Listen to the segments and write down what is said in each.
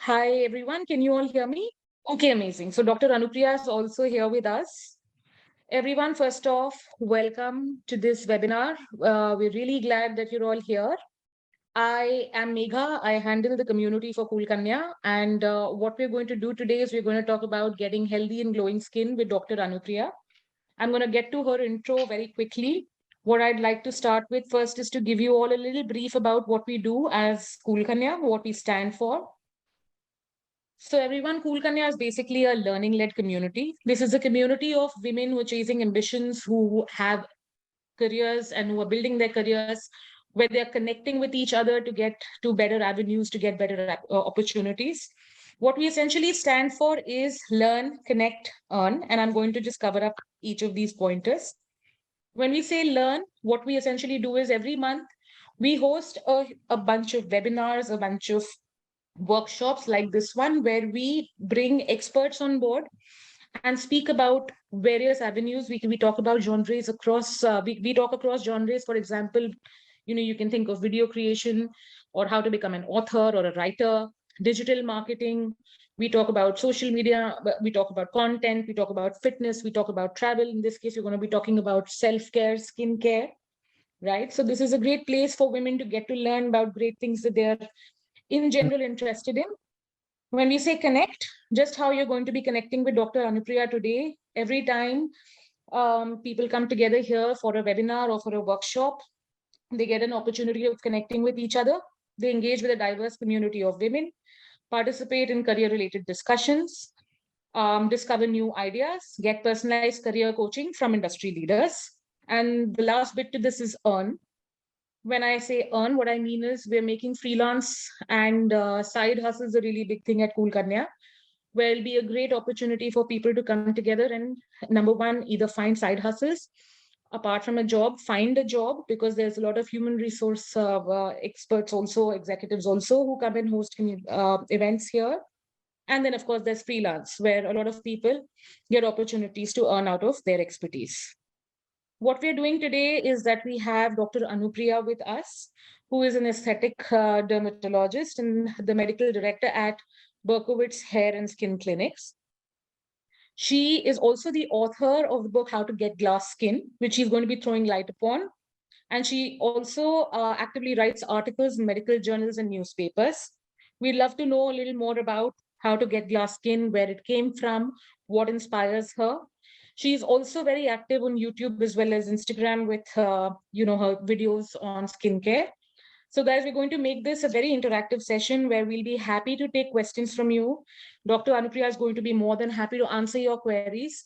Hi, everyone. Can you all hear me? Okay, amazing. So Dr. Anupriya is also here with us. Everyone, first off, welcome to this webinar. We're really glad that you're all here. I am Megha. I handle the community for Cool Kanya. And what we're going to do today is we're going to talk about getting healthy and glowing skin with Dr. Anupriya. I'm going to get to her intro very quickly. What I'd like to start with first is to give you all a little brief about what we do as Cool Kanya, what we stand for. So everyone, Cool Kanya is basically a learning-led community. This is a community of women who are chasing ambitions, who have careers and who are building their careers, where they're connecting with each other to get to better avenues, to get better opportunities. What we essentially stand for is learn, connect, earn, and I'm going to just cover up each of these pointers. When we say learn, what we essentially do is every month we host a bunch of webinars, a bunch of workshops like this one, where we bring experts on board and speak about various avenues. We talk about genres across, we talk across genres. For example, you can think of video creation or how to become an author or a writer, digital marketing. We talk about social media, we talk about content, we talk about fitness, we talk about travel. In this case, we're going to be talking about self-care, skincare, right? So this is a great place for women to get to learn about great things that they're in general interested in. When we say connect, just how you're going to be connecting with Dr. Anupriya today, every time people come together here for a webinar or for a workshop, they get an opportunity of connecting with each other. They engage with a diverse community of women, participate in career-related discussions, discover new ideas, get personalized career coaching from industry leaders. And the last bit to this is earn. When I say earn, what I mean is we're making freelance and side hustles a really big thing at Cool Kanya, where it'll be a great opportunity for people to come together and, number one, either find side hustles apart from a job, find a job, because there's a lot of human resource experts also, executives also, who come and host events here. And then, of course, there's freelance, where a lot of people get opportunities to earn out of their expertise. What we're doing today is that we have Dr. Anupriya with us, who is an aesthetic dermatologist and the medical director at Berkowitz Hair and Skin Clinics. She is also the author of the book, How to Get Glass Skin, which she's going to be throwing light upon. And she also actively writes articles in medical journals and newspapers. We'd love to know a little more about how to get glass skin, where it came from, what inspires her. She's also very active on YouTube as well as Instagram with her videos on skincare. So guys, we're going to make this a very interactive session where we'll be happy to take questions from you. Dr. Anupriya is going to be more than happy to answer your queries.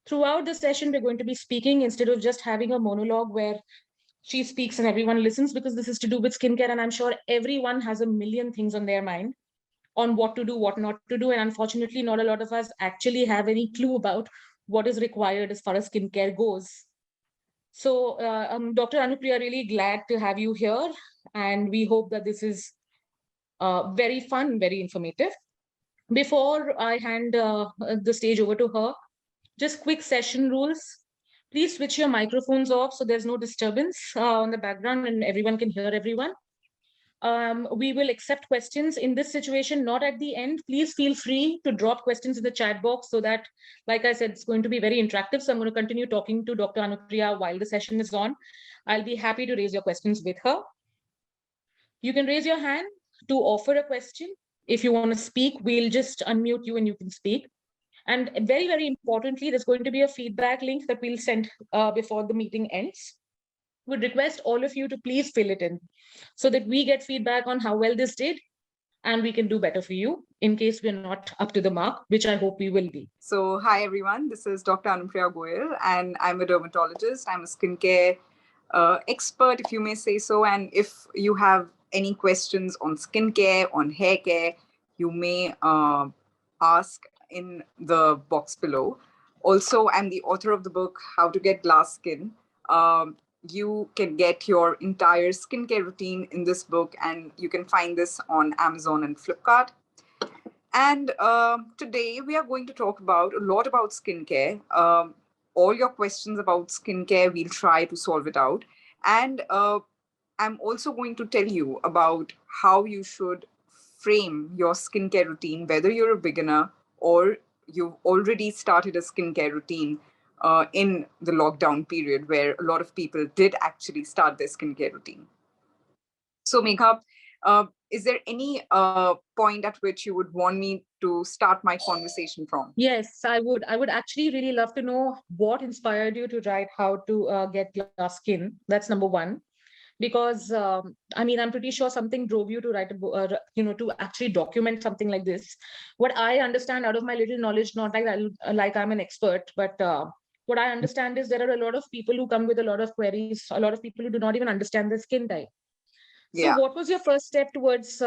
Throughout the session, we're going to be speaking instead of just having a monologue where she speaks and everyone listens, because this is to do with skincare. And I'm sure everyone has a million things on their mind on what to do, what not to do. And unfortunately, not a lot of us actually have any clue about what is required as far as skincare goes. So Dr. Anupriya, really glad to have you here. And we hope that this is very fun, very informative. Before I hand the stage over to her, just quick session rules. Please switch your microphones off so there's no disturbance on the background and everyone can hear everyone. We will accept questions in this situation, not at the end. Please feel free to drop questions in the chat box so that, like I said, it's going to be very interactive. So I'm going to continue talking to Dr. Anupriya while the session is on. I'll be happy to raise your questions with her. You can raise your hand to offer a question. If you want to speak, we'll just unmute you and you can speak. And very, very importantly, there's going to be a feedback link that we'll send before the meeting ends. Would request all of you to please fill it in so that we get feedback on how well this did and we can do better for you in case we're not up to the mark, which I hope we will be. So, hi everyone, this is Dr. Anupriya Goel and I'm a dermatologist. I'm a skincare expert, if you may say so. And if you have any questions on skincare, on hair care, you may ask in the box below. Also, I'm the author of the book, How to Get Glass Skin. You can get your entire skincare routine in this book, and you can find this on Amazon and Flipkart. And today we are going to talk about a lot about skincare. All your questions about skincare, we'll try to solve it out. And I'm also going to tell you about how you should frame your skincare routine, whether you're a beginner or you've already started a skincare routine in the lockdown period where a lot of people did actually start their skincare routine. So, Megha, is there any point at which you would want me to start my conversation from? Yes, I would. I would actually really love to know what inspired you to write how to get glass skin. That's number one. Because I mean, I'm pretty sure something drove you to write a book, to actually document something like this. What I understand out of my little knowledge, not like like I'm an expert, but what I understand is there are a lot of people who come with a lot of queries, a lot of people who do not even understand their skin type. So, Yeah. what was your first step towards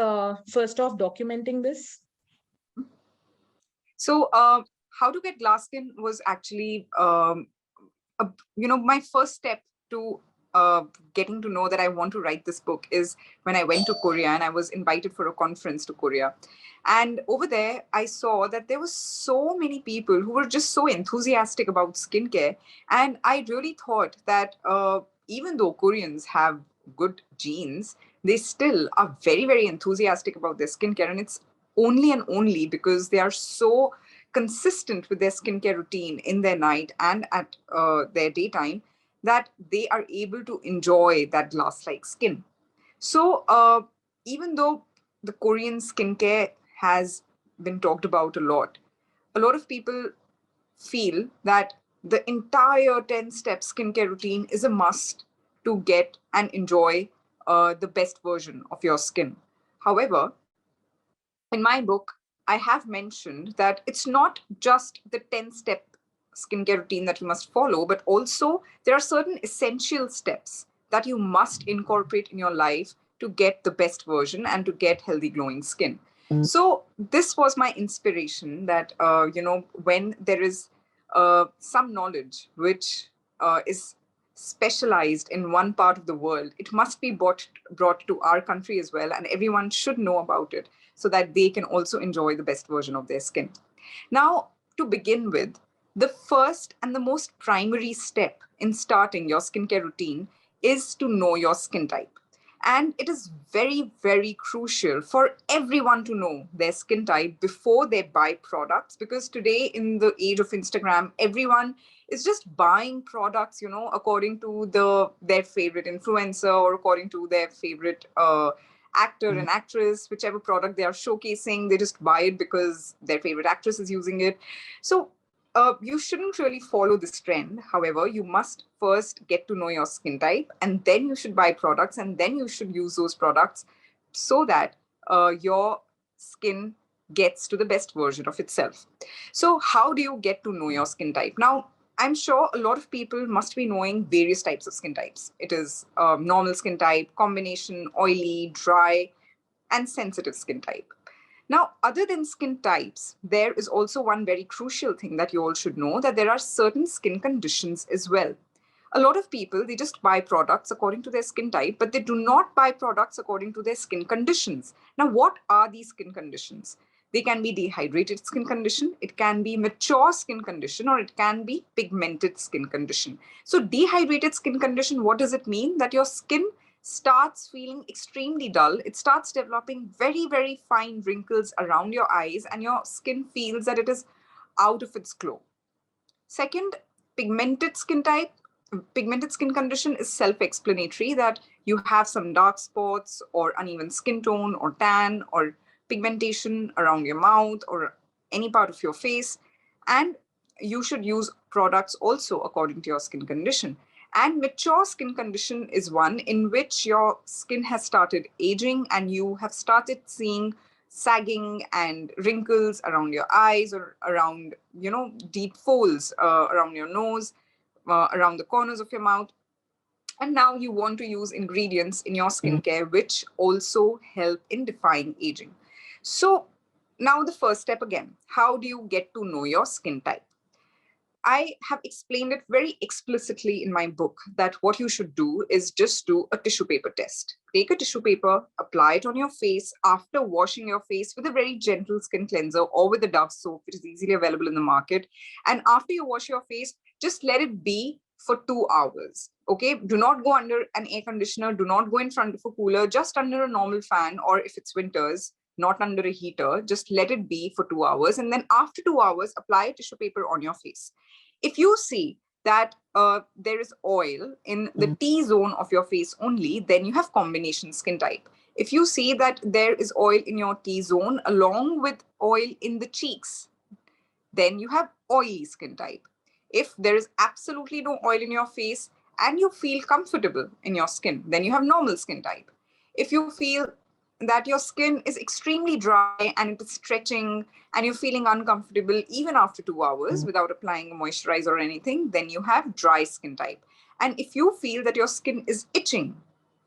first off documenting this? So, how to get glass skin was actually, my first step to getting to know that I want to write this book is when I went to Korea and I was invited for a conference to Korea. And over there, I saw that there were so many people who were just so enthusiastic about skincare. And I really thought that even though Koreans have good genes, they still are very, very enthusiastic about their skincare. And it's only and only because they are so consistent with their skincare routine in their night and at their daytime that they are able to enjoy that glass like skin. So, even though the Korean skincare has been talked about a lot of people feel that the entire 10-step skincare routine is a must to get and enjoy the best version of your skin. However, in my book, I have mentioned that it's not just the 10-step skincare routine that you must follow, but also there are certain essential steps that you must incorporate in your life to get the best version and to get healthy, glowing skin. So, this was my inspiration that, when there is some knowledge which is specialized in one part of the world, it must be brought to our country as well, and everyone should know about it so that they can also enjoy the best version of their skin. Now, to begin with, the first and the most primary step in starting your skincare routine is to know your skin type. And it is very, very crucial for everyone to know their skin type before they buy products. Because today, in the age of Instagram, everyone is just buying products, according to their favorite influencer or according to their favorite actor and actress, whichever product they are showcasing, they just buy it because their favorite actress is using it. So you shouldn't really follow this trend. However, you must first get to know your skin type, and then you should buy products, and then you should use those products so that your skin gets to the best version of itself. So, how do you get to know your skin type? Now, I'm sure a lot of people must be knowing various types of skin types. It is normal skin type, combination, oily, dry, and sensitive skin type. Now, other than skin types, there is also one very crucial thing that you all should know, that there are certain skin conditions as well. A lot of people, they just buy products according to their skin type, but they do not buy products according to their skin conditions. Now, what are these skin conditions? They can be dehydrated skin condition, it can be mature skin condition, or it can be pigmented skin condition. So, dehydrated skin condition, what does it mean? That your skin starts feeling extremely dull. It starts developing very, very fine wrinkles around your eyes, and your skin feels that it is out of its glow. Second, pigmented skin type. Pigmented skin condition is self explanatory, that you have some dark spots or uneven skin tone or tan or pigmentation around your mouth or any part of your face. And you should use products also according to your skin condition. And mature skin condition is one in which your skin has started aging and you have started seeing sagging and wrinkles around your eyes or around, deep folds around your nose, around the corners of your mouth. And now you want to use ingredients in your skincare which also help in defying aging. So, now the first step again, how do you get to know your skin type? I have explained it very explicitly in my book that what you should do is just do a tissue paper test. Take a tissue paper, apply it on your face after washing your face with a very gentle skin cleanser or with a Dove soap, which is easily available in the market. And after you wash your face, just let it be for 2 hours. Okay, do not go under an air conditioner, do not go in front of a cooler, just under a normal fan, or if it's winters, not under a heater. Just let it be for 2 hours. And then after 2 hours, apply tissue paper on your face. If you see that there is oil in the T zone of your face only, then you have combination skin type. If you see that there is oil in your T zone along with oil in the cheeks, then you have oily skin type. If there is absolutely no oil in your face and you feel comfortable in your skin, then you have normal skin type. If you feel that your skin is extremely dry and it is stretching and you're feeling uncomfortable even after 2 hours without applying a moisturizer or anything, then you have dry skin type. And if you feel that your skin is itching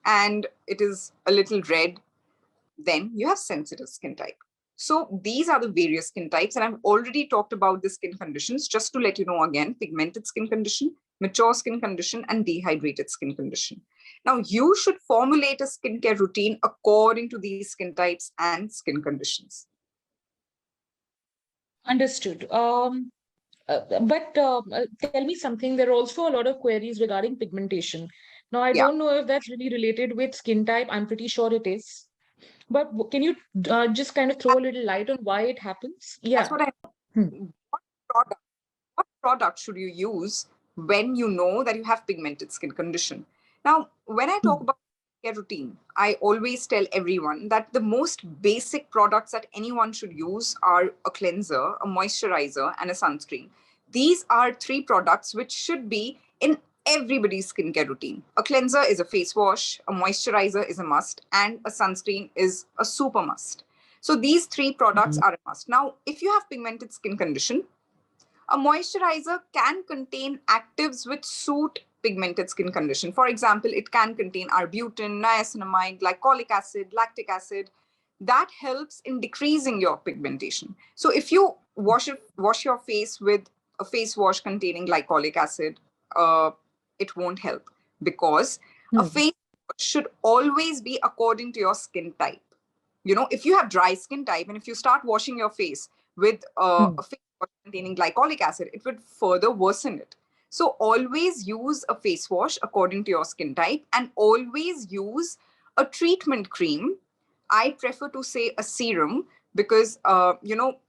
and it is a little red, then you have sensitive skin type. So these are the various skin types. And I've already talked about the skin conditions. Just to let you know again, pigmented skin condition, mature skin condition, and dehydrated skin condition. Now, you should formulate a skincare routine according to these skin types and skin conditions. Understood. Tell me something. There are also a lot of queries regarding pigmentation. Now, I Yeah, don't know if that's really related with skin type. I'm pretty sure it is. But can you just kind of throw a little light on why it happens? that's Yeah. what I Hmm. know. What product should you use when you know that you have pigmented skin condition? Now, when I talk Hmm. about care routine, I always tell everyone that the most basic products that anyone should use are a cleanser, a moisturizer, and a sunscreen. These are three products which should be in everybody's skincare routine. A cleanser is a face wash, a moisturizer is a must, and a sunscreen is a super must. So these three products are a must. Now, if you have pigmented skin condition, a moisturizer can contain actives which suit pigmented skin condition. For example, it can contain arbutin, niacinamide, glycolic acid, lactic acid. That helps in decreasing your pigmentation. So if you wash your face with a face wash containing glycolic acid, it won't help, because a Hmm. face wash should always be according to your skin type. If you have dry skin type and if you start washing your face with Hmm. a face wash containing glycolic acid, it would further worsen it. So always use a face wash according to your skin type, and always use a treatment cream. I prefer to say a serum, because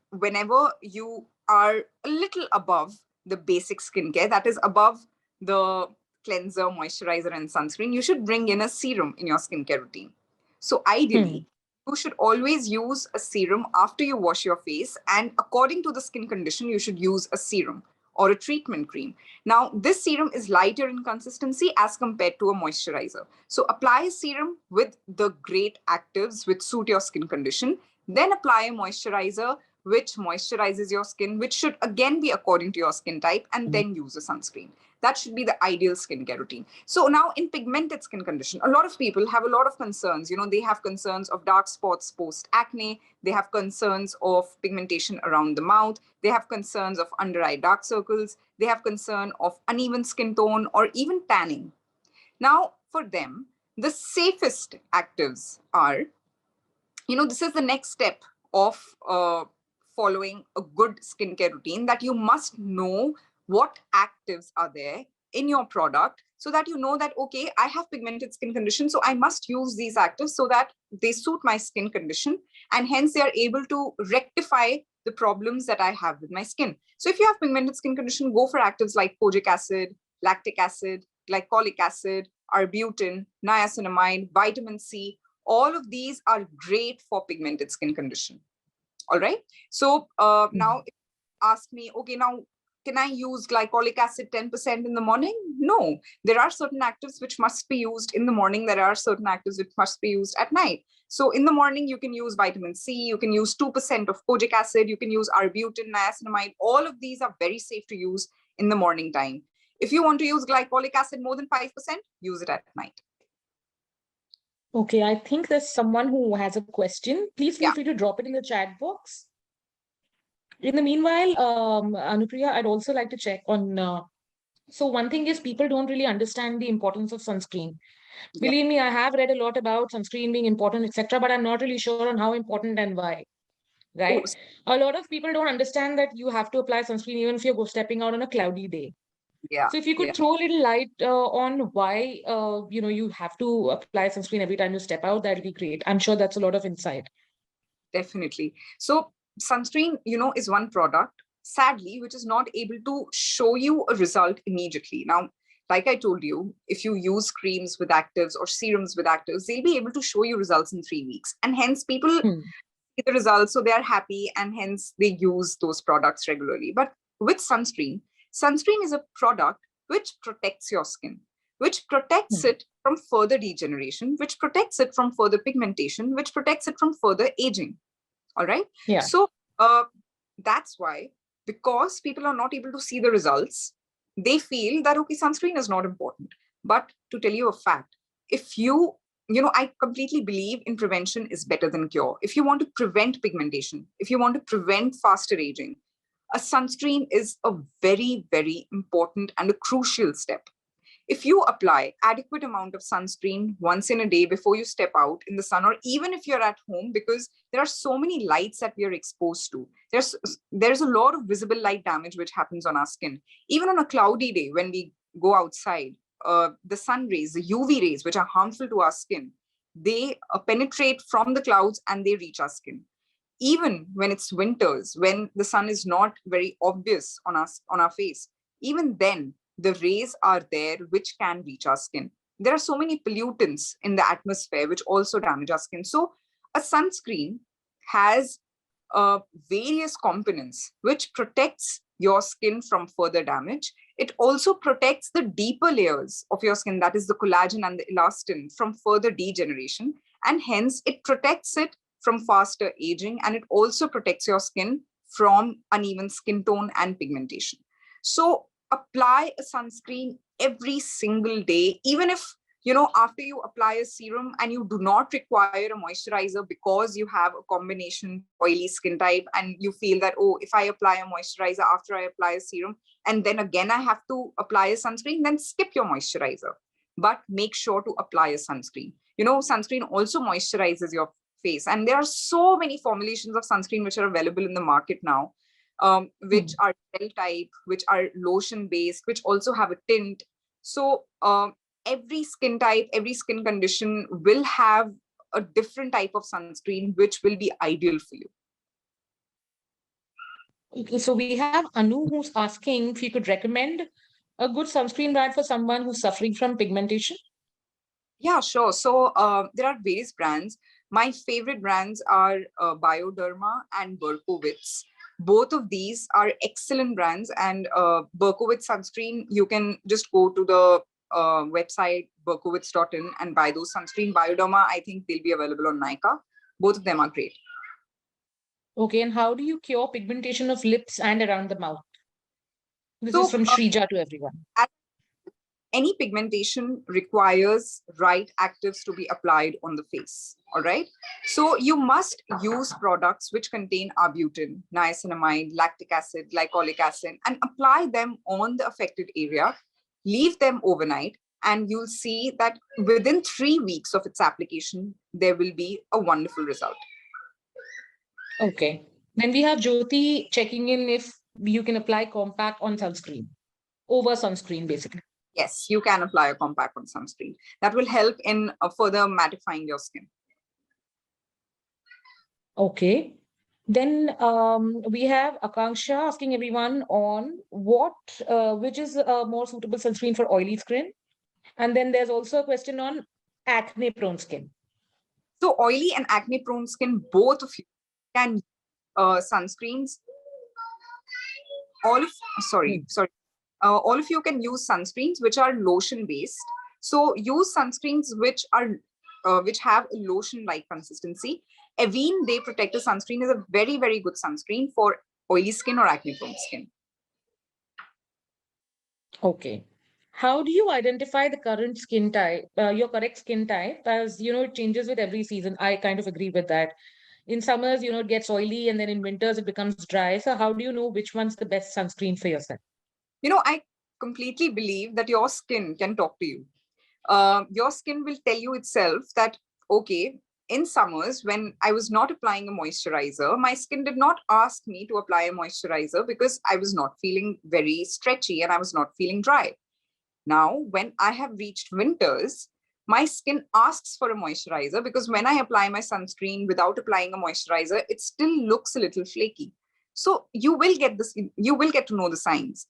whenever you are a little above the basic skincare, that is above the cleanser, moisturizer, and sunscreen, you should bring in a serum in your skincare routine. So Hmm. ideally, you should always use a serum after you wash your face, and according to the skin condition, you should use a serum or a treatment cream. Now, this serum is lighter in consistency as compared to a moisturizer. So apply a serum with the great actives which suit your skin condition, then apply a moisturizer which moisturizes your skin, which should again be according to your skin type, and then use a sunscreen. That should be the ideal skincare routine. So now, in pigmented skin condition, a lot of people have a lot of concerns. They have concerns of dark spots post acne. They have concerns of pigmentation around the mouth. They have concerns of under eye dark circles. They have concern of uneven skin tone or even tanning. Now, for them, the safest actives are, this is the next step of following a good skincare routine, that you must know what actives are there in your product, so that you know that, okay, I have pigmented skin condition, so I must use these actives so that they suit my skin condition, and hence they are able to rectify the problems that I have with my skin. So if you have pigmented skin condition, go for actives like kojic acid, lactic acid, glycolic acid, arbutin, niacinamide, vitamin C. All of these are great for pigmented skin condition. All right. So now, if you ask me, okay, now can I use glycolic acid 10% in the morning? No. There are certain actives which must be used in the morning. There are certain actives which must be used at night. So in the morning, you can use vitamin C, you can use 2% of kojic acid, you can use arbutin, niacinamide. All of these are very safe to use in the morning time. If you want to use glycolic acid more than 5%, use it at night. Okay, I think there's someone who has a question. Please feel Yeah. free to drop it in the chat box. In the meanwhile, Anupriya, I'd also like to check on. So one thing is people don't really understand the importance of sunscreen. Yeah. Believe me, I have read a lot about sunscreen being important, etc., but I'm not really sure on how important and why. Oh, Right? A lot of people don't understand that you have to apply sunscreen even if you're stepping out on a cloudy day. yeah. So if you Yeah. could throw a little light on why you have to apply sunscreen every time you step out, that'd be great. I'm sure that's a lot of insight. Definitely. So sunscreen, is one product, sadly, which is not able to show you a result immediately. Now, like I told you, if you use creams with actives or serums with actives, they'll be able to show you results in 3 weeks. And hence people Hmm. see the results, so they are happy and hence they use those products regularly. But with sunscreen is a product which protects your skin, which protects Hmm. it from further degeneration, which protects it from further pigmentation, which protects it from further aging. All right. Yeah. So that's why, because people are not able to see the results, they feel that, okay, sunscreen is not important. But to tell you a fact, if I completely believe in prevention is better than cure. If you want to prevent pigmentation, if you want to prevent faster aging, a sunscreen is a very, very important and a crucial step. If you apply adequate amount of sunscreen once in a day before you step out in the sun, or even if you're at home, because there are so many lights that we are exposed to, there's a lot of visible light damage which happens on our skin. Even on a cloudy day when we go outside, the sun rays, the UV rays, which are harmful to our skin, they penetrate from the clouds and they reach our skin. Even when it's winters, when the sun is not very obvious on us, on our face, even then the rays are there which can reach our skin. There are so many pollutants in the atmosphere which also damage our skin. So a sunscreen has various components which protects your skin from further damage. It also protects the deeper layers of your skin, that is the collagen and the elastin, from further degeneration, and hence it protects it from faster aging, and it also protects your skin from uneven skin tone and pigmentation. So apply a sunscreen every single day, even if after you apply a serum and you do not require a moisturizer because you have a combination oily skin type, and you feel that, oh, if I apply a moisturizer after I apply a serum and then again I have to apply a sunscreen, then skip your moisturizer, but make sure to apply a sunscreen. Sunscreen also moisturizes your face, and there are so many formulations of sunscreen which are available in the market now, which Hmm. are gel type, which are lotion based, which also have a tint. So every skin type, every skin condition will have a different type of sunscreen which will be ideal for you. Okay, so we have Anu who's asking if you could recommend a good sunscreen brand for someone who's suffering from pigmentation. Yeah, sure. So there are various brands. My favorite brands are Bioderma and Berkowitz. Both of these are excellent brands. And Berkowitz sunscreen, you can just go to the website berkowitz.in and buy those sunscreen. Bioderma, I think they'll be available on Nykaa. Both of them are great. Okay, and how do you cure pigmentation of lips and around the mouth? This is So from Shrija to everyone. any pigmentation requires right actives to be applied on the face. All right. So you must use products which contain arbutin, niacinamide, lactic acid, glycolic acid, and apply them on the affected area. Leave them overnight, and you'll see that within 3 weeks of its application, there will be a wonderful result. Okay. Then we have Jyoti checking in if you can apply compact on sunscreen, over sunscreen, basically. Yes, you can apply a compact on sunscreen. That will help in further mattifying your skin. Okay. Then we have Akanksha asking everyone on which is a more suitable sunscreen for oily skin. And then there's also a question on acne prone skin. So oily and acne prone skin, both of you can use sunscreens. All of Hmm. sorry, all of you can use sunscreens which are lotion based. So use sunscreens which have a lotion like consistency. Avene Day Protector sunscreen is a very, very good sunscreen for oily skin or acne prone skin. Okay. How do you identify the current skin type, your correct skin type? As you know, it changes with every season. I kind of agree with that. In summers, it gets oily, and then in winters, it becomes dry. So, how do you know which one's the best sunscreen for yourself? I completely believe that your skin can talk to you. Your skin will tell you itself that, okay, in summers when I was not applying a moisturizer, my skin did not ask me to apply a moisturizer because I was not feeling very stretchy and I was not feeling dry. Now when I have reached winters, my skin asks for a moisturizer, because when I apply my sunscreen without applying a moisturizer, it still looks a little flaky. So you will get this, you will get to know the signs.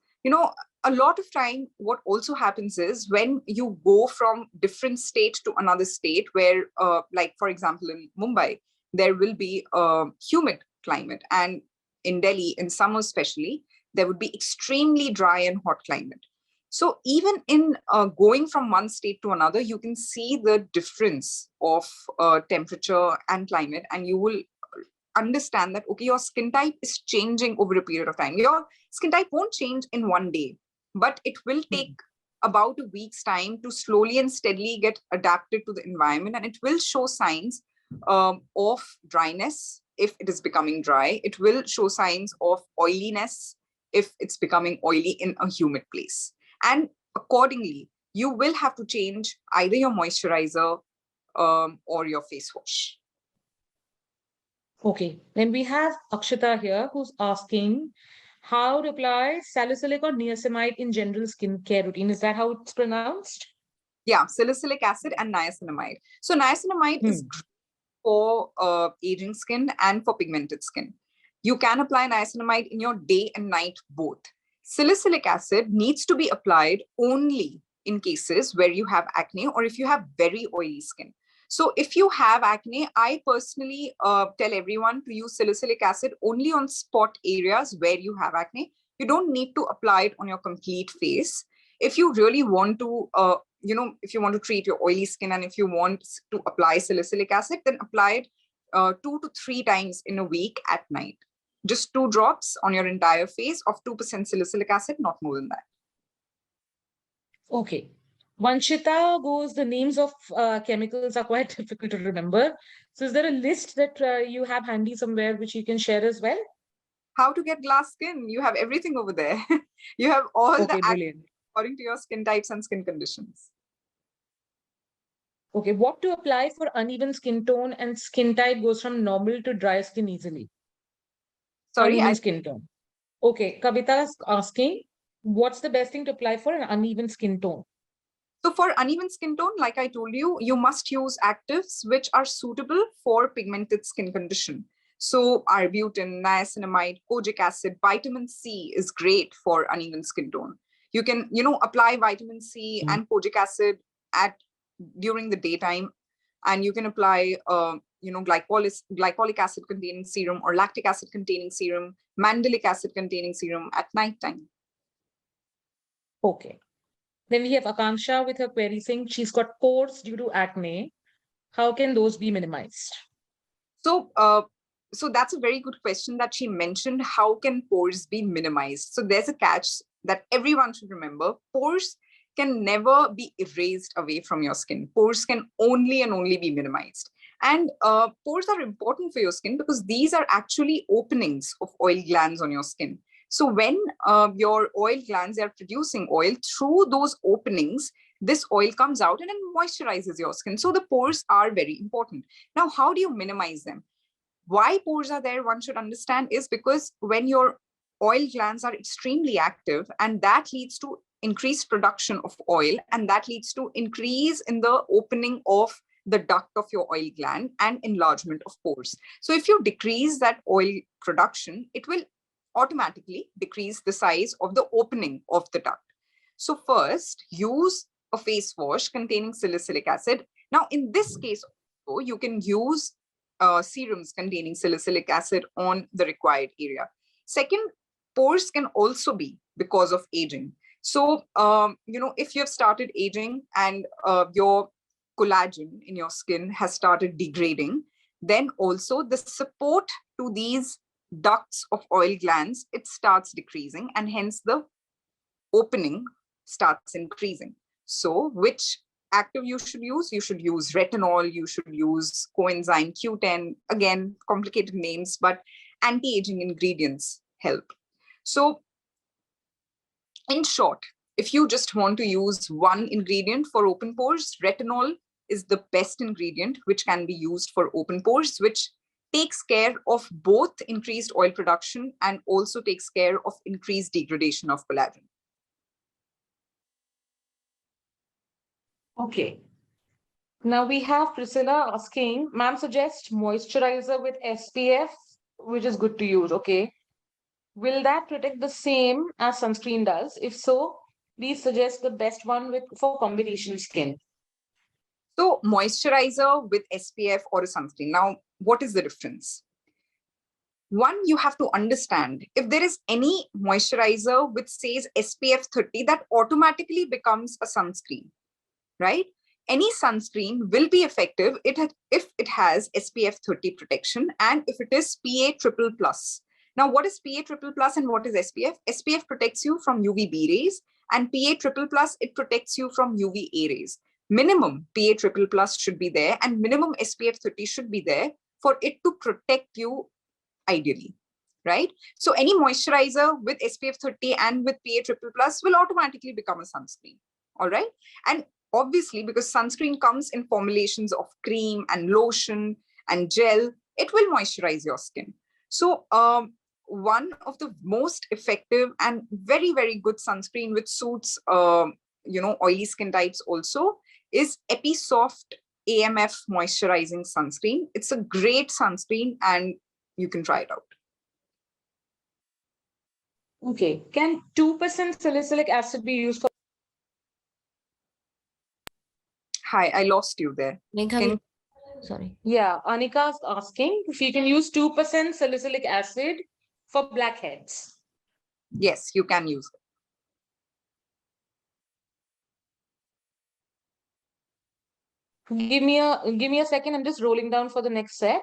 A lot of time, what also happens is when you go from different state to another state where, like for example, in Mumbai, there will be a humid climate. And in Delhi, in summer especially, there would be extremely dry and hot climate. So even in going from one state to another, you can see the difference of temperature and climate, and you will understand that, okay, your skin type is changing over a period of time. Your skin type won't change in one day, but it will take about a week's time to slowly and steadily get adapted to the environment, and it will show signs of dryness if it is becoming dry. It will show signs of oiliness if it's becoming oily in a humid place. And accordingly, you will have to change either your moisturizer or your face wash. Okay, then we have Akshita here who's asking how to apply salicylic or niacinamide in general skincare routine. Is that how it's pronounced? Yeah, salicylic acid and niacinamide. So niacinamide is great for aging skin and for pigmented skin. You can apply niacinamide in your day and night both. Salicylic acid needs to be applied only in cases where you have acne or if you have very oily skin. So if you have acne, I personally tell everyone to use salicylic acid only on spot areas where you have acne. You don't need to apply it on your complete face. If you really want to, if you want to treat your oily skin and if you want to apply salicylic acid, then apply it 2 to 3 times in a week at night. Just 2 drops on your entire face of 2% salicylic acid, not more than that. Okay. Vanshita goes, the names of chemicals are quite difficult to remember. So is there a list that you have handy somewhere which you can share as well? How to get glass skin? You have everything over there. You have all the Okay, brilliant. according to your skin types and skin conditions. Okay, what to apply for uneven skin tone and skin type goes from normal to dry skin easily? Sorry, Uneven skin tone. Okay, Kavita is asking, what's the best thing to apply for an uneven skin tone? so for uneven skin tone, like I told you, you must use actives which are suitable for pigmented skin condition. So arbutin, niacinamide, kojic acid, vitamin C is great for uneven skin tone. You can, apply vitamin C and kojic acid during the daytime, and you can apply, glycolic acid containing serum or lactic acid containing serum, mandelic acid containing serum at nighttime. Okay. Then we have Akanksha with her query saying she's got pores due to acne. How can those be minimized? So, so that's a very good question that she mentioned. How can pores be minimized? So there's a catch that everyone should remember. Pores can never be erased away from your skin. Pores can only and only be minimized. And pores are important for your skin because these are actually openings of oil glands on your skin. So when your oil glands are producing oil, through those openings, this oil comes out and it moisturizes your skin. So the pores are very important. Now, how do you minimize them? Why pores are there, one should understand, is because when your oil glands are extremely active, and that leads to increased production of oil, and that leads to increase in the opening of the duct of your oil gland and enlargement of pores. So if you decrease that oil production, it will automatically decrease the size of the opening of the duct. So first, use a face wash containing salicylic acid. Now, in this case, also, you can use serums containing salicylic acid on the required area. Second, pores can also be because of aging. So, if you have started aging and your collagen in your skin has started degrading, then also the support to these ducts of oil glands, it starts decreasing, and hence the opening starts increasing. So which active you should use? You should use retinol, you should use coenzyme Q10, again, complicated names, but anti-aging ingredients help. So in short, if you just want to use one ingredient for open pores, retinol is the best ingredient which can be used for open pores, which takes care of both increased oil production and also takes care of increased degradation of collagen. Okay. Now we have Priscilla asking, ma'am suggest moisturizer with SPF, which is good to use. Okay. Will that protect the same as sunscreen does? If so, please suggest the best one with for combination skin. So moisturizer with SPF or a sunscreen. Now, what is the difference? One, you have to understand if there is any moisturizer which says SPF 30, that automatically becomes a sunscreen, right? Any sunscreen will be effective if it has SPF 30 protection and if it is PA triple plus. Now, what is PA triple plus and what is SPF? SPF protects you from UVB rays and PA triple plus, it protects you from UVA rays. Minimum PA triple plus should be there and minimum SPF 30 should be there for it to protect you ideally, right? So any moisturizer with SPF 30 and with PA triple plus will automatically become a sunscreen, all right? And obviously, because sunscreen comes in formulations of cream and lotion and gel, it will moisturize your skin. So one of the most effective and very, very good sunscreen which suits, oily skin types also is Episoft AMF moisturizing sunscreen. It's a great sunscreen and you can try it out. Okay. Can 2% salicylic acid be used for? Hi, I lost you there. Can Sorry. Yeah, Anika's asking if you can use 2% salicylic acid for blackheads. yes, you can use it. Give me a second. I'm just rolling down for the next set.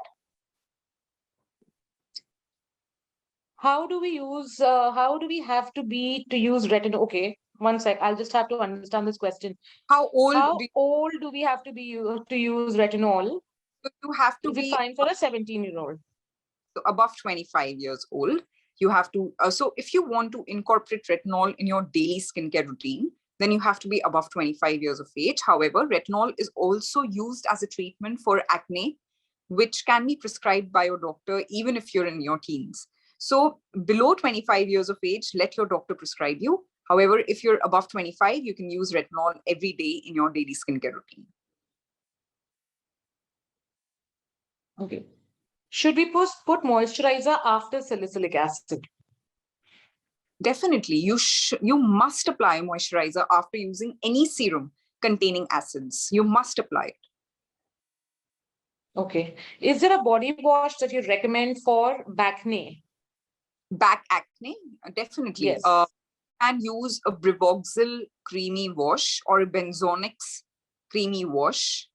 How do we use? How do we have to be to use retinol? Okay, one sec. I'll just have to understand this question. How old How do old do we have to be to use retinol? you have to Is it be? fine for a 17-year-old? Above 25 years old. You have to, so if you want to incorporate retinol in your daily skincare routine, then you have to be above 25 years of age. However, retinol is also used as a treatment for acne, which can be prescribed by your doctor even if you're in your teens. So below 25 years of age, let your doctor prescribe you. However, if you're above 25, you can use retinol every day in your daily skincare routine. Okay. Should we put moisturizer after salicylic acid? Definitely, you must apply moisturizer after using any serum containing acids. You must apply it. Okay. Is there a body wash that you recommend for acne? Back acne, definitely. Yes. And use a Brivoxyl creamy wash or a Benzonix creamy wash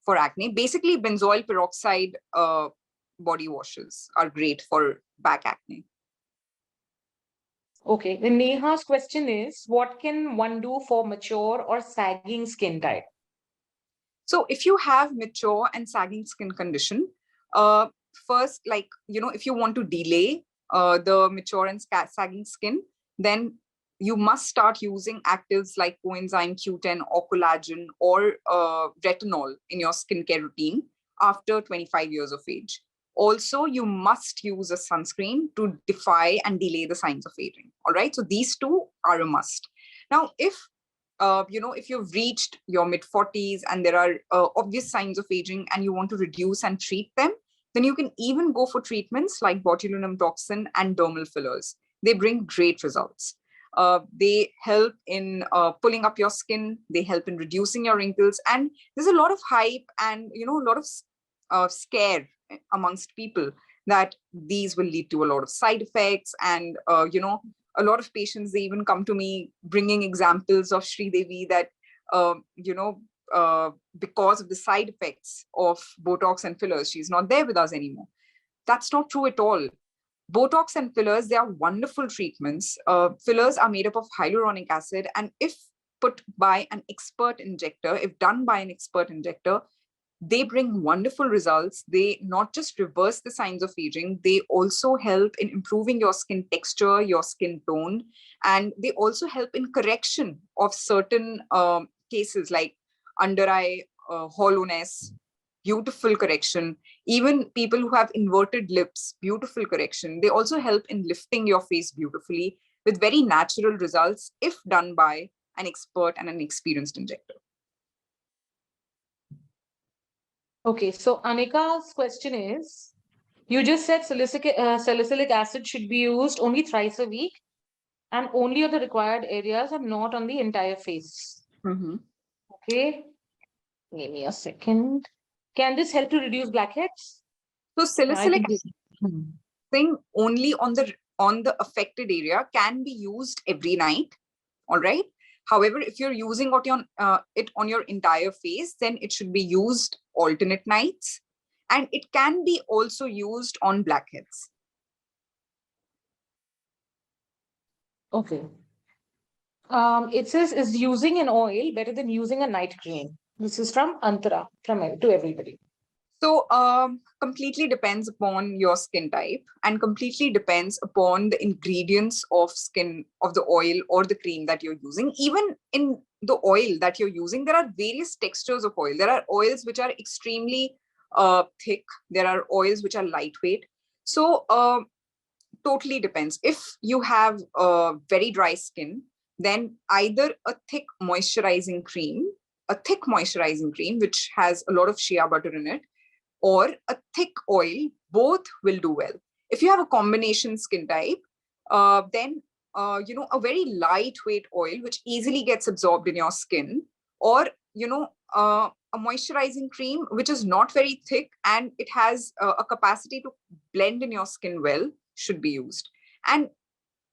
for acne. Basically, benzoyl peroxide body washes are great for back acne. Okay. Then Neha's question is, what can one do for mature or sagging skin type? So if you have mature and sagging skin condition, uh, first, if you want to delay the mature and sagging skin, then you must start using actives like coenzyme Q10 or collagen or retinol in your skincare routine after 25 years of age. Also, you must use a sunscreen to defy and delay the signs of aging. All right. So these two are a must. Now, if you've reached your mid 40s and there are obvious signs of aging and you want to reduce and treat them, then you can even go for treatments like botulinum toxin and dermal fillers. They bring great results. They help in pulling up your skin. They help in reducing your wrinkles. And there's a lot of hype and a lot of scare amongst people that these will lead to a lot of side effects and a lot of patients, they even come to me bringing examples of Sri Devi that because of the side effects of Botox and fillers, she's not there with us anymore. That's not true at all. Botox and fillers, they are wonderful treatments. Fillers are made up of hyaluronic acid, and if put by an expert injector, if done by an expert injector, they bring wonderful results. They not just reverse the signs of aging, they also help in improving your skin texture, your skin tone, and they also help in correction of certain cases like under eye hollowness, beautiful correction. Even people who have inverted lips, beautiful correction. They also help in lifting your face beautifully with very natural results if done by an expert and an experienced injector. Okay, so Anika's question is, you just said salicylic acid should be used only thrice a week and only on the required areas and not on the entire face. Mm-hmm. Okay, give me a second. Can this help to reduce blackheads? So Yeah, I salicylic think thing only on the affected area can be used every night. All right. However, if you're using it on your entire face, then it should be used alternate nights, and it can be also used on blackheads. Okay. It says, is using an oil better than using a night cream? This is from Antara, to everybody. So completely depends upon your skin type and completely depends upon the ingredients of the oil or the cream that you're using. Even in the oil that you're using, there are various textures of oil. There are oils which are extremely thick. There are oils which are lightweight. So totally depends. If you have very dry skin, then either a thick moisturizing cream which has a lot of shea butter in it, or a thick oil, both will do well. If you have a combination skin type, then a very lightweight oil which easily gets absorbed in your skin, or a moisturizing cream which is not very thick and it has a capacity to blend in your skin well, should be used. And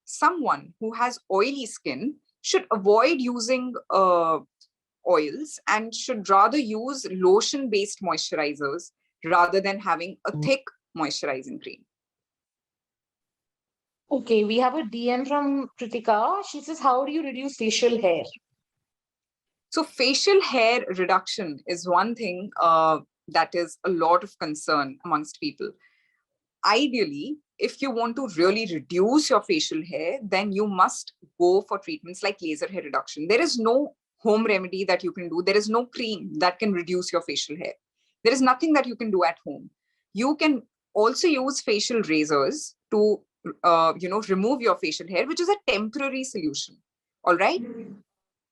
someone who has oily skin should avoid using oils and should rather use lotion based moisturizers rather than having a thick moisturizing cream. Okay, we have a DM from Kritika. She says, how do you reduce facial hair? So facial hair reduction is one thing that is a lot of concern amongst people. Ideally, if you want to really reduce your facial hair, then you must go for treatments like laser hair reduction. There is no home remedy that you can do. There is no cream that can reduce your facial hair. There is nothing that you can do at home. You can also use facial razors to remove your facial hair, which is a temporary solution. All right.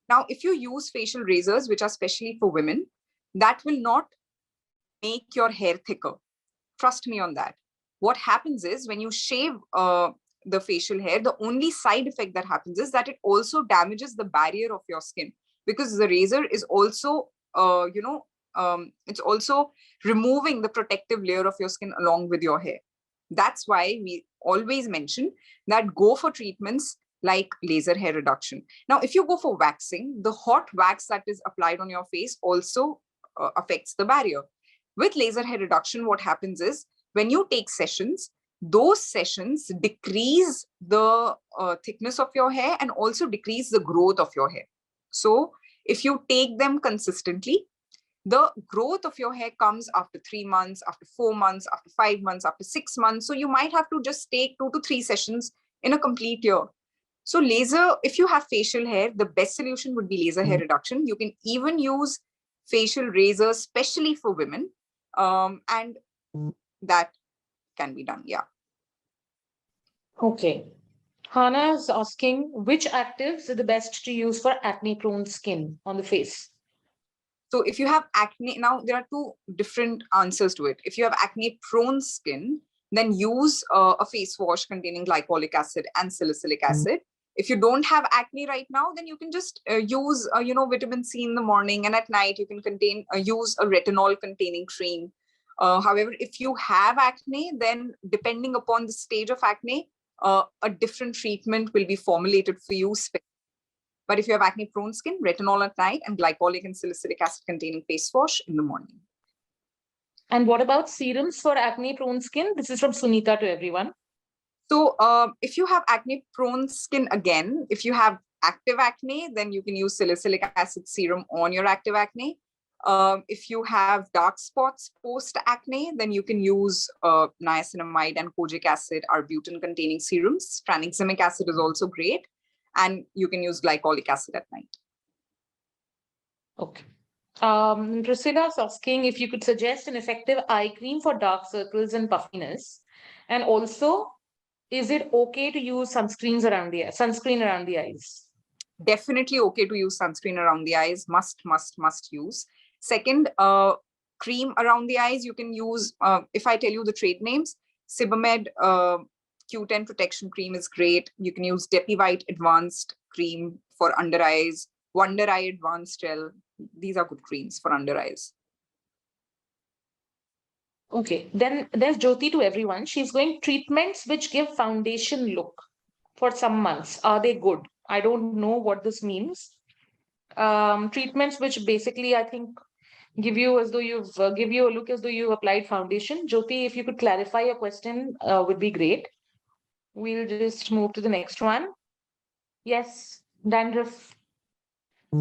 Now, if you use facial razors, which are specially for women, that will not make your hair thicker. Trust me on that. What happens is when you shave the facial hair, the only side effect that happens is that it also damages the barrier of your skin, because the razor is also, it's also removing the protective layer of your skin along with your hair. That's why we always mention that go for treatments like laser hair reduction. Now, if you go for waxing, the hot wax that is applied on your face also affects the barrier. With laser hair reduction, what happens is when you take sessions, those sessions decrease the thickness of your hair and also decrease the growth of your hair. So if you take them consistently, the growth of your hair comes after 3 months, after 4 months, after 5 months, after 6 months. So you might have to just take 2 to 3 sessions in a complete year. So laser, if you have facial hair, the best solution would be laser hair reduction. You can even use facial razors, especially for women. And that can be done. Yeah. Okay. Hana is asking, which actives are the best to use for acne-prone skin on the face? So if you have acne, now there are two different answers to it. If you have acne-prone skin, then use a face wash containing glycolic acid and salicylic acid. If you don't have acne right now, then you can just use, vitamin C in the morning, and at night you can use a retinol containing cream. However, if you have acne, then depending upon the stage of acne, a different treatment will be formulated for you. But if you have acne-prone skin, retinol at night and glycolic and salicylic acid containing face wash in the morning. And what about serums for acne-prone skin? This is from Sunita to everyone. So if you have acne-prone skin, again, if you have active acne, then you can use salicylic acid serum on your active acne. If you have dark spots post-acne, then you can use niacinamide and kojic acid, arbutin-containing serums. Tranexamic acid is also great. And you can use glycolic acid at night. Okay. Priscilla's asking if you could suggest an effective eye cream for dark circles and puffiness. And also, is it okay to use sunscreen around the eyes? Definitely okay to use sunscreen around the eyes. Must use. Second, cream around the eyes, you can use, if I tell you the trade names, Sebamed Q10 protection cream is great. You can use Depivite advanced cream for under eyes, Wonder Eye advanced gel. These are good creams for under eyes. Okay, then there's Jyoti to everyone. She's going treatments which give foundation look for some months. Are they good? I don't know what this means. Treatments which basically I think give you as though you've give you a look as though you've applied foundation. Jyoti, if you could clarify your question, would be great. We'll just move to the next one. Yes, dandruff.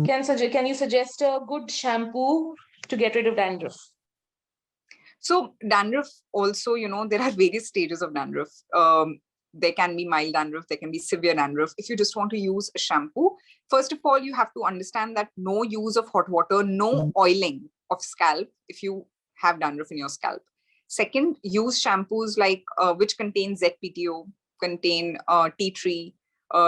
Can you suggest a good shampoo to get rid of dandruff? So dandruff also, there are various stages of dandruff. There can be mild dandruff, there can be severe dandruff. If you just want to use a shampoo, first of all, you have to understand that no use of hot water, no oiling of scalp if you have dandruff in your scalp. Second, use shampoos like which contain ZPTO, contain tea tree.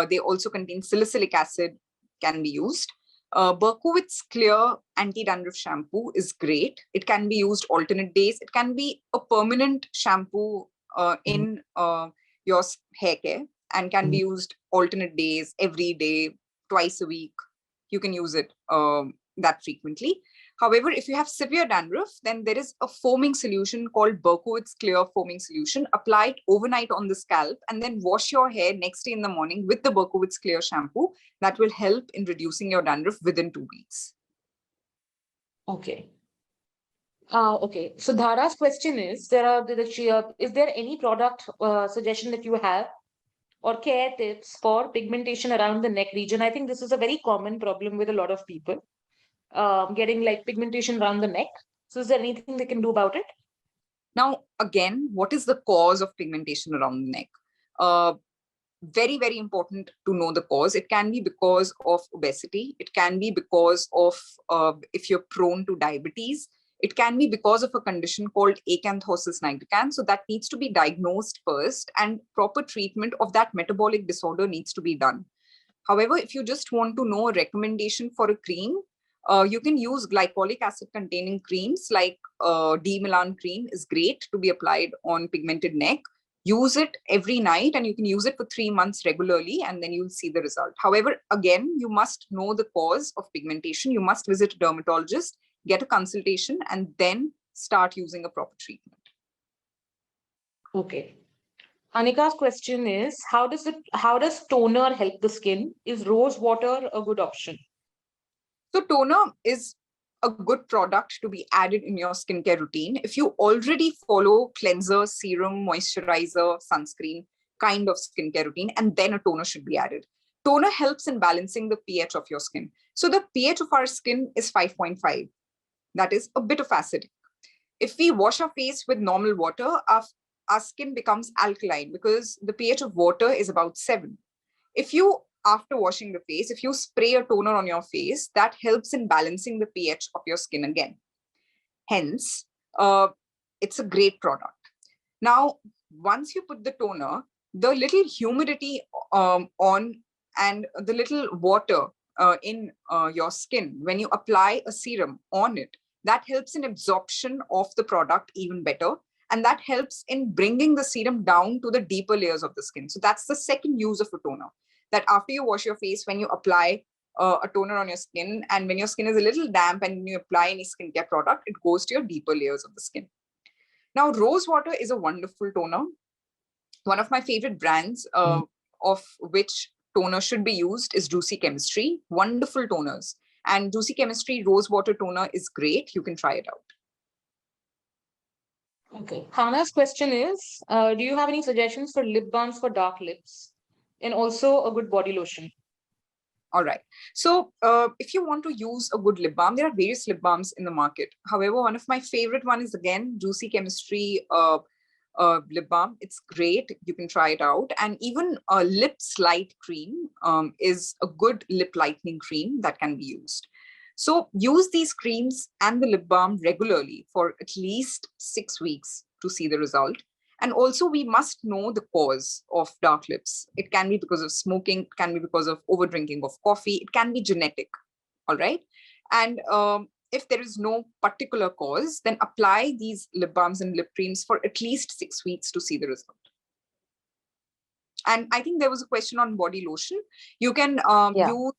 They also contain salicylic acid, can be used. Berkowitz Clear Anti-Dandruff Shampoo is great. It can be used alternate days. It can be a permanent shampoo in your hair care and can be used alternate days, every day, twice a week. You can use it that frequently. However, if you have severe dandruff, then there is a foaming solution called Berkowitz Clear Foaming Solution. Apply it overnight on the scalp and then wash your hair next day in the morning with the Berkowitz Clear shampoo. That will help in reducing your dandruff within 2 weeks. Okay. Okay. So Dhara's question is, is there any product suggestion that you have or care tips for pigmentation around the neck region? I think this is a very common problem with a lot of people, getting like pigmentation around the neck. So is there anything they can do about it? Now, again, what is the cause of pigmentation around the neck? Very, very important to know the cause. It can be because of obesity. It can be because of if you're prone to diabetes. It can be because of a condition called acanthosis nigricans. So that needs to be diagnosed first, and proper treatment of that metabolic disorder needs to be done. However, if you just want to know a recommendation for a cream, you can use glycolic acid containing creams like D-Milan cream is great to be applied on pigmented neck. Use it every night and you can use it for 3 months regularly and then you'll see the result. However, again, you must know the cause of pigmentation. You must visit a dermatologist, get a consultation, and then start using a proper treatment. Okay. Anika's question is, how does toner help the skin? Is rose water a good option? So toner is a good product to be added in your skincare routine. If you already follow cleanser, serum, moisturizer, sunscreen kind of skincare routine, and then a toner should be added. Toner helps in balancing the pH of your skin. So the pH of our skin is 5.5. That is a bit of acidic. If we wash our face with normal water, our skin becomes alkaline because the pH of water is about 7. If you, after washing the face, if you spray a toner on your face, that helps in balancing the pH of your skin again. Hence, it's a great product. Now, once you put the toner, the little humidity on and the little water in your skin, when you apply a serum on it, that helps in absorption of the product even better. And that helps in bringing the serum down to the deeper layers of the skin. So that's the second use of a toner. That after you wash your face, when you apply a toner on your skin, and when your skin is a little damp and you apply any skincare product, it goes to your deeper layers of the skin. Now, rose water is a wonderful toner. One of my favorite brands of which toner should be used is Juicy Chemistry. Wonderful toners. And Juicy Chemistry rose water toner is great. You can try it out. Okay. Hana's question is, do you have any suggestions for lip balms for dark lips? And also a good body lotion? All right. So if you want to use a good lip balm, there are various lip balms in the market. However, one of my favorite one is, again, Juicy Chemistry lip balm. It's great. You can try it out. And even a lip slide cream is a good lip lightening cream that can be used. So use these creams and the lip balm regularly for at least 6 weeks to see the result. And also, we must know the cause of dark lips. It can be because of smoking, it can be because of over drinking of coffee, it can be genetic. All right. And if there is no particular cause, then apply these lip balms and lip creams for at least 6 weeks to see the result. And I think there was a question on body lotion. You can use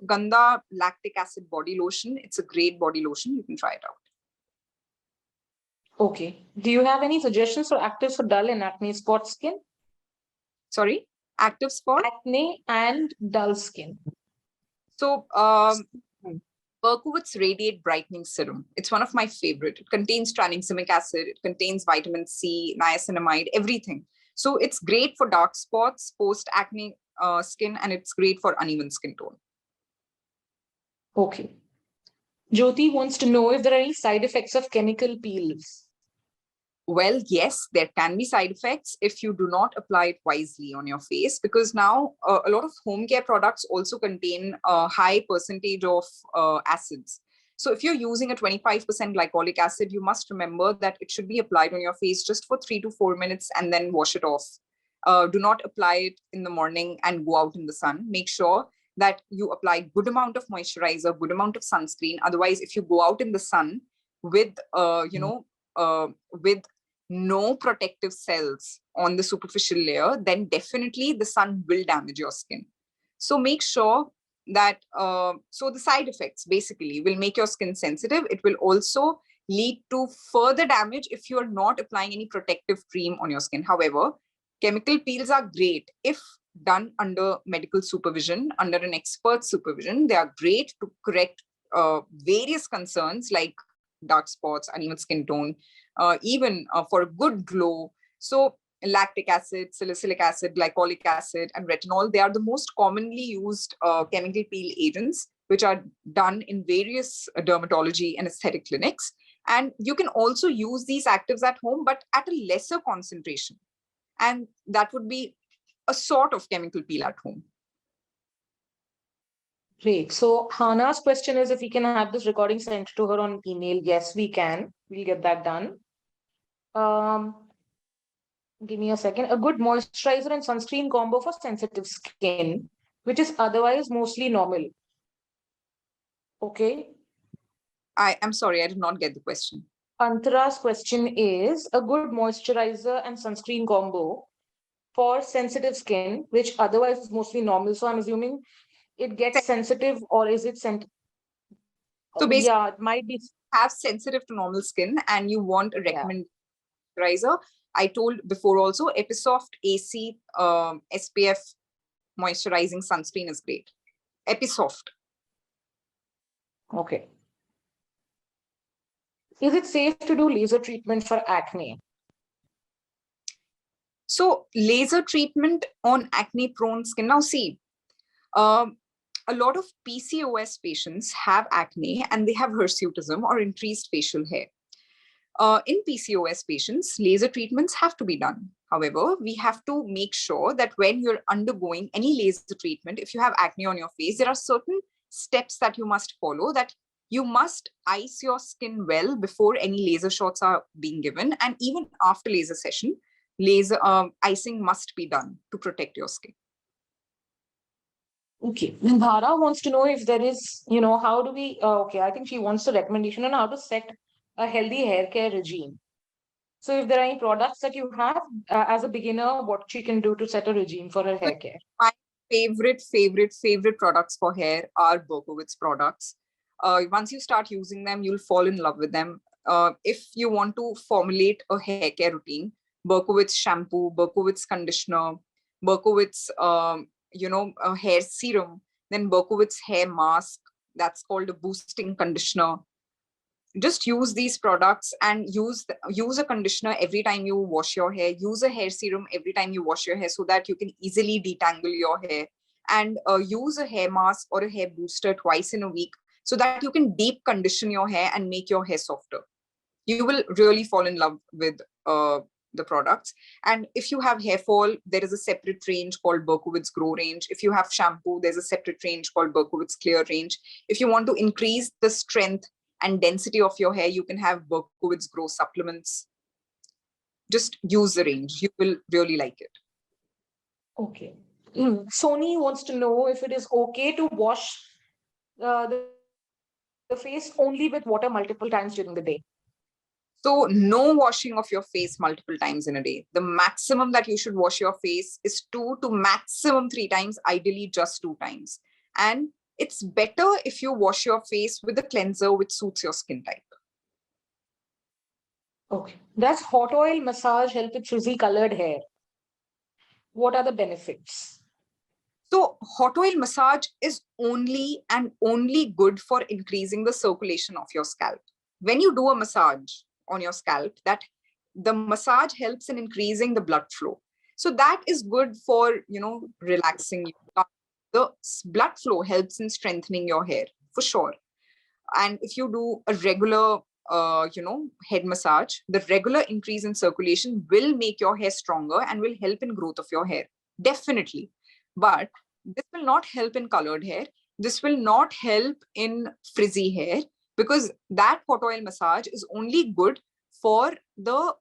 Ganda lactic acid body lotion. It's a great body lotion. You can try it out. Okay. Do you have any suggestions for actives for dull and acne spot skin? Sorry, actives for acne and dull skin. So, Berkowitz Radiate Brightening Serum. It's one of my favorite. It contains tranexamic acid. It contains vitamin C, niacinamide, everything. So it's great for dark spots, post-acne skin, and it's great for uneven skin tone. Okay. Jyoti wants to know if there are any side effects of chemical peels. Well, yes, there can be side effects if you do not apply it wisely on your face, because now a lot of home care products also contain a high percentage of acids. So if you're using a 25% glycolic acid, you must remember that it should be applied on your face just for 3 to 4 minutes and then wash it off. Do not apply it in the morning and go out in the sun. Make sure that you apply good amount of moisturizer, good amount of sunscreen. Otherwise, if you go out in the sun with, with no protective cells on the superficial layer, then definitely the sun will damage your skin. So make sure that, so the side effects basically will make your skin sensitive. It will also lead to further damage if you're not applying any protective cream on your skin. However, chemical peels are great if done under medical supervision, under an expert supervision. They are great to correct various concerns like dark spots, uneven skin tone, even for a good glow. So lactic acid, salicylic acid, glycolic acid, and retinol, they are the most commonly used chemical peel agents, which are done in various dermatology and aesthetic clinics. And you can also use these actives at home, but at a lesser concentration. And that would be a sort of chemical peel at home. Great. So Hana's question is if we can have this recording sent to her on email. Yes, we can. We'll get that done. Give me a second. A good moisturizer and sunscreen combo for sensitive skin, which is otherwise mostly normal. Okay. I'm sorry, I did not get the question. Antara's question is a good moisturizer and sunscreen combo for sensitive skin, which otherwise is mostly normal. So I'm assuming it gets sensitive, or is it So basically, yeah, it might be. Have sensitive to normal skin and you want a recommended moisturizer. I told before also, Episoft AC SPF moisturizing sunscreen is great. Episoft. Okay. Is it safe to do laser treatment for acne? So laser treatment on acne prone skin. Now see, a lot of PCOS patients have acne and they have hirsutism or increased facial hair. In PCOS patients, laser treatments have to be done. However, we have to make sure that when you're undergoing any laser treatment, if you have acne on your face, there are certain steps that you must follow, that you must ice your skin well before any laser shots are being given. And even after laser session, laser icing must be done to protect your skin. Okay. Dhara wants to know if there is, how do we, okay, I think she wants a recommendation on how to set a healthy hair care regime. So if there are any products that you have as a beginner, what she can do to set a regime for her hair care? My favorite products for hair are Berkowitz products. Once you start using them, you'll fall in love with them. If you want to formulate a hair care routine, Berkowitz shampoo, Berkowitz conditioner, Berkowitz, a hair serum, then Berkowitz hair mask, that's called a boosting conditioner. Just use these products and use a conditioner every time you wash your hair. Use a hair serum every time you wash your hair so that you can easily detangle your hair. And use a hair mask or a hair booster twice in a week so that you can deep condition your hair and make your hair softer. You will really fall in love with the products. And if you have hair fall, there is a separate range called Berkowitz Grow range. If you have shampoo, there's a separate range called Berkowitz Clear range. If you want to increase the strength and density of your hair, you can have Berkowitz Grow supplements. Just use the range. You will really like it. Okay. Sony wants to know if it is okay to wash the the face only with water multiple times during the day? So no washing of your face multiple times in a day. The maximum that you should wash your face is 2 to maximum 3 times, ideally just 2 times. And it's better if you wash your face with a cleanser which suits your skin type. Okay. Does hot oil massage help with frizzy colored hair? What are the benefits? So hot oil massage is only and only good for increasing the circulation of your scalp. When you do a massage on your scalp, that the massage helps in increasing the blood flow. So that is good for, relaxing you. The blood flow helps in strengthening your hair for sure. And if you do a regular head massage, the regular increase in circulation will make your hair stronger and will help in growth of your hair, definitely. But this will not help in colored hair. This will not help in frizzy hair, because that hot oil massage is only good for the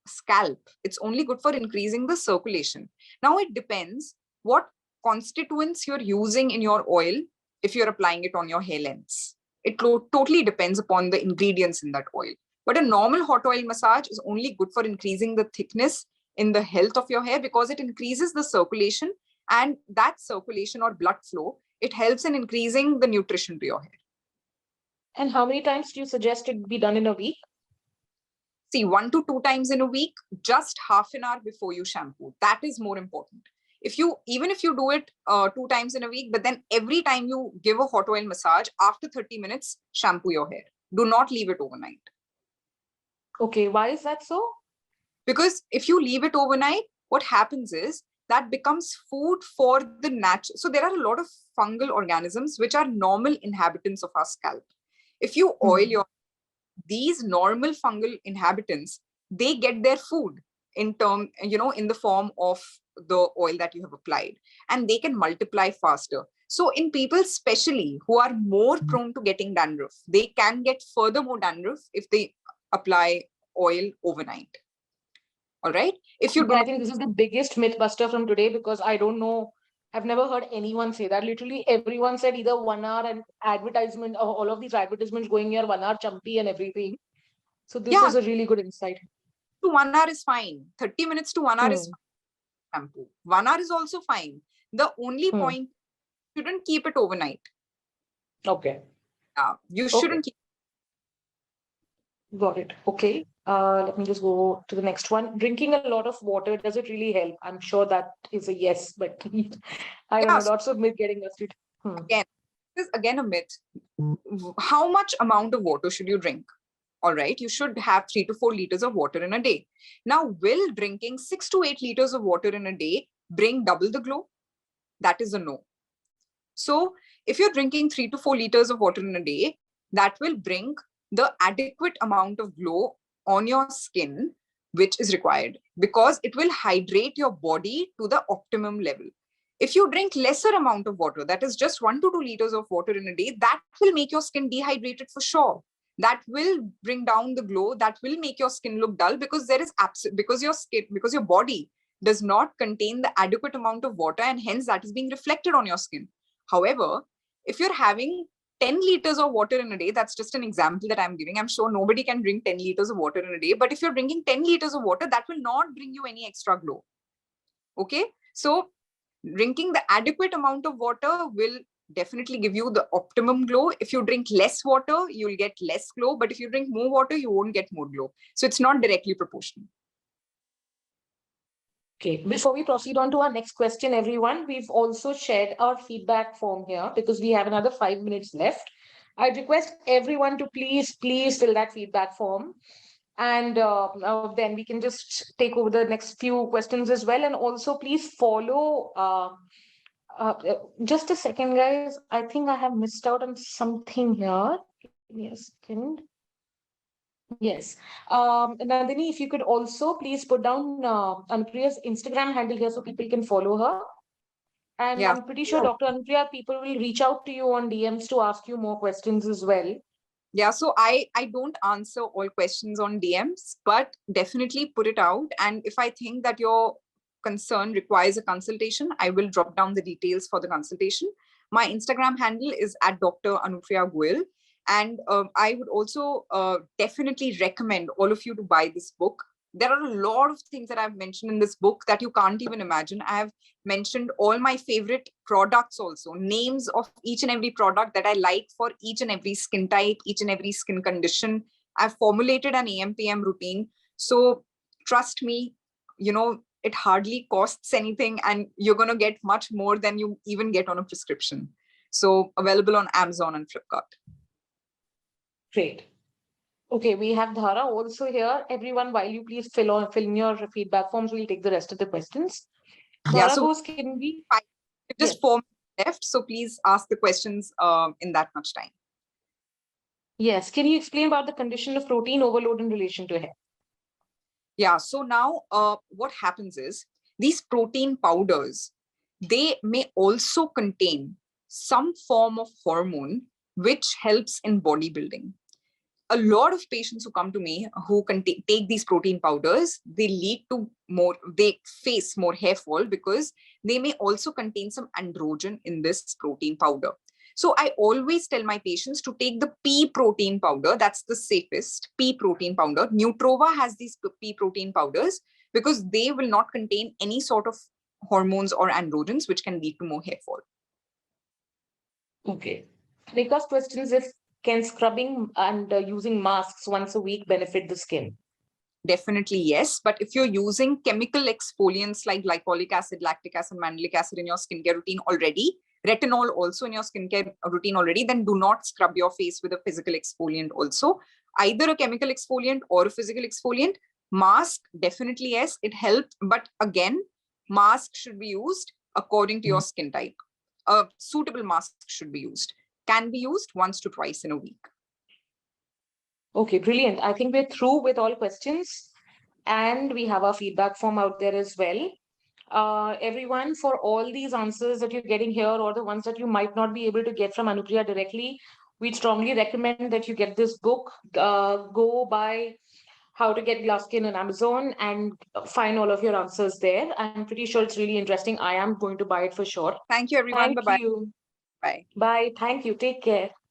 scalp. It's only good for increasing the circulation. Now it depends what constituents you're using in your oil if you're applying it on your hair lengths. It totally depends upon the ingredients in that oil. But a normal hot oil massage is only good for increasing the thickness in the health of your hair, because it increases the circulation, and that circulation or blood flow, it helps in increasing the nutrition to your hair. And how many times do you suggest it be done in a week? See, 1 to 2 times in a week, just half an hour before you shampoo. That is more important. Even if you do it 2 times in a week, but then every time you give a hot oil massage, after 30 minutes, shampoo your hair. Do not leave it overnight. Okay, why is that so? Because if you leave it overnight, what happens is that becomes food for the natural. So there are a lot of fungal organisms which are normal inhabitants of our scalp. If you oil these normal fungal inhabitants, they get their food in the form of the oil that you have applied, and they can multiply faster. So in people especially who are more prone to getting dandruff, they can get further more dandruff if they apply oil overnight. All right. If you do I think this is the biggest myth buster from today, because I don't know. I've never heard anyone say that. Literally everyone said either 1 hour and advertisement, or all of these advertisements going here 1 hour chumpy and everything. So this yeah, is a really good insight. to 1 hour is fine. 30 minutes to 1 hour is Hmm. fine. Shampoo. 1 hour is also fine. The only point, you shouldn't keep it overnight. Okay. You Okay. shouldn't keep. Got it. Okay. Let me just go to the next one. Drinking a lot of water, does it really help? I'm sure that is a yes, but I don't know. So Lots of myth getting busted. again, this is again a myth. How much amount of water should you drink? All right, you should have 3 to 4 liters of water in a day. Now, will drinking 6 to 8 liters of water in a day bring double the glow? That is a no. So if you're drinking 3 to 4 liters of water in a day, that will bring the adequate amount of glow on your skin, which is required, because it will hydrate your body to the optimum level. If you drink lesser amount of water, that is just 1 to 2 liters of water in a day, that will make your skin dehydrated for sure. That will bring down the glow. That will make your skin look dull, because because your body does not contain the adequate amount of water, and hence that is being reflected on your skin. However, if you're having 10 liters of water in a day, that's just an example that I'm giving. I'm sure nobody can drink 10 liters of water in a day, but if you're drinking 10 liters of water, that will not bring you any extra glow. Okay, so drinking the adequate amount of water will definitely give you the optimum glow. If you drink less water, you'll get less glow, but if you drink more water, you won't get more glow. So it's not directly proportional. Okay, before we proceed on to our next question, everyone, we've also shared our feedback form here because we have another 5 minutes left. I request everyone to please fill that feedback form. And then we can just take over the next few questions as well. And also, please follow. Just a second, guys. I think I have missed out on something here. Give me a second. Yes. Nandini, if you could also please put down Anupriya's Instagram handle here so people can follow her. And Yeah. I'm pretty sure, Dr. Anupriya, people will reach out to you on DMs to ask you more questions as well. Yeah, so I don't answer all questions on DMs, but definitely put it out. And if I think that your concern requires a consultation, I will drop down the details for the consultation. My Instagram handle is at Dr. Anupriya Goel. And I would also definitely recommend all of you to buy this book. There are a lot of things that I've mentioned in this book that you can't even imagine. I have mentioned all my favorite products also, names of each and every product that I like for each and every skin type, each and every skin condition. I've formulated an AM/PM routine. So trust me, it hardly costs anything, and you're going to get much more than you even get on a prescription. So available on Amazon and Flipkart. Great. Okay, we have Dhara also here. Everyone, while you please fill in your feedback forms, we'll take the rest of the questions. Yeah, Dhara so goes, can we? just Yes. 4 minutes left, so please ask the questions in that much time. Yes. Can you explain about the condition of protein overload in relation to hair? Yeah, so now what happens is these protein powders, they may also contain some form of hormone which helps in bodybuilding. A lot of patients who come to me who can take these protein powders, they face more hair fall because they may also contain some androgen in this protein powder. So I always tell my patients to take the pea protein powder. That's the safest pea protein powder. Nutrova has these pea protein powders because they will not contain any sort of hormones or androgens which can lead to more hair fall. Okay. Rika's questions is, can scrubbing and using masks once a week benefit the skin? Definitely yes. But if you're using chemical exfoliants like glycolic acid, lactic acid, mandelic acid in your skincare routine already, retinol also in your skincare routine already, then do not scrub your face with a physical exfoliant also. Either a chemical exfoliant or a physical exfoliant. Mask, definitely yes, it helped. But again, mask should be used according to your skin type. A suitable mask should be used. Can be used once to twice in a week. Okay, brilliant. I think we're through with all questions, and we have our feedback form out there as well. Everyone, for all these answers that you're getting here, or the ones that you might not be able to get from Anupriya directly, we'd strongly recommend that you get this book. Go buy How to Get Glass Skin on Amazon and find all of your answers there. I'm pretty sure it's really interesting. I am going to buy it for sure. Thank you, everyone. Thank Bye-bye. you. Bye. Bye. Thank you. Take care.